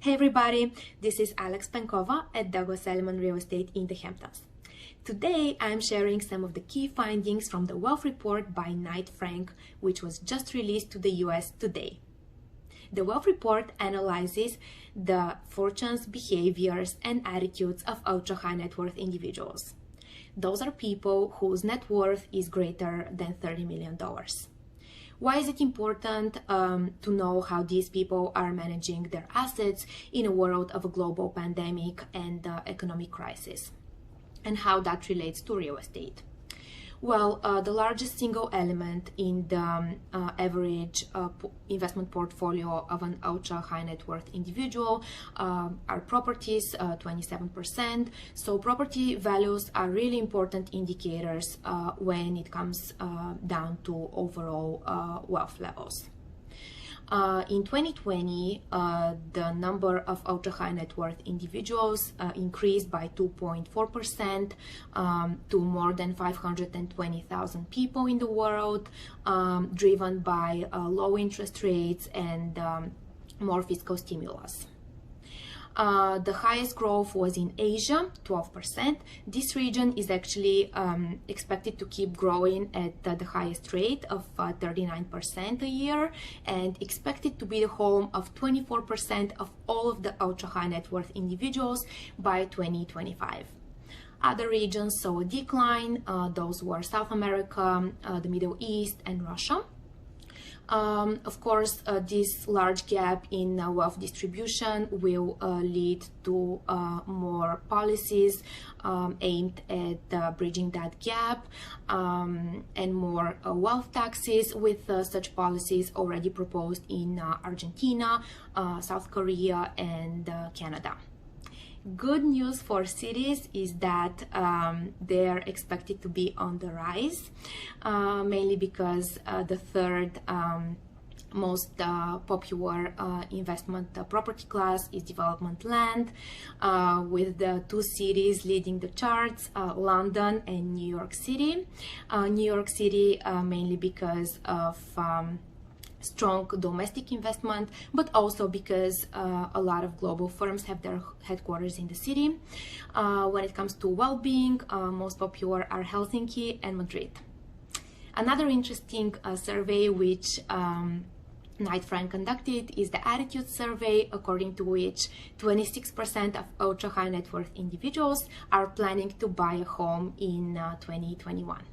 Hey everybody, this is Alex Pankova at Douglas Elliman Real Estate in the Hamptons. Today I'm sharing some of the key findings from the Wealth Report by Knight Frank, which was just released to the US today. The Wealth Report analyzes the fortunes, behaviors, and attitudes of ultra-high net worth individuals. Those are people whose net worth is greater than $30 million. Why is it important to know how these people are managing their assets in a world of a global pandemic and economic crisis, and how that relates to real estate? Well, the largest single element in the average investment portfolio of an ultra high net worth individual are properties, 27%. So property values are really important indicators when it comes down to overall wealth levels. In 2020, the number of ultra-high net worth individuals increased by 2.4% to more than 520,000 people in the world, driven by low interest rates and more fiscal stimulus. The highest growth was in Asia, 12%. This region is actually expected to keep growing at the highest rate of 39% a year, and expected to be the home of 24% of all of the ultra-high net worth individuals by 2025. Other regions saw a decline. Those were South America, the Middle East, and Russia. Of course, this large gap in wealth distribution will lead to more policies aimed at bridging that gap, and more wealth taxes, with such policies already proposed in Argentina, South Korea, and Canada. Good news for cities is that they're expected to be on the rise, mainly because the third most popular investment property class is development land, with the two cities leading the charts, London and New York City. New York City mainly because of strong domestic investment, but also because a lot of global firms have their headquarters in the city. When it comes to well-being, most popular are Helsinki and Madrid. Another interesting survey which Knight Frank conducted is the attitude survey, according to which 26% of ultra high net worth individuals are planning to buy a home in 2021.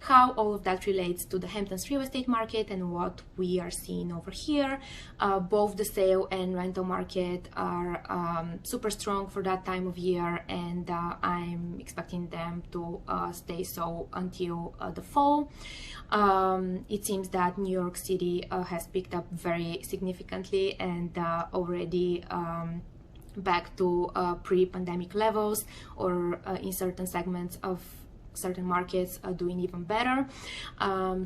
How all of that relates to the Hamptons real estate market and what we are seeing over here. Both the sale and rental market are super strong for that time of year, and I'm expecting them to stay so until the fall. It seems that New York City has picked up very significantly and already back to pre-pandemic levels, or in certain segments of certain markets are doing even better. A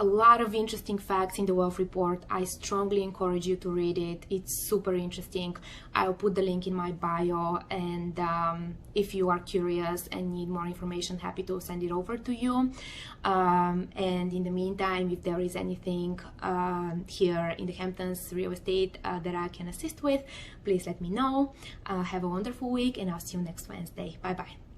lot of interesting facts in the Wealth Report. I strongly encourage you to read it. It's super interesting. I'll put the link in my bio, and if you are curious and need more information, happy to send it over to you. And in the meantime, if there is anything here in the Hamptons real estate that I can assist with, please let me know. Have a wonderful week, and I'll see you next Wednesday. Bye bye.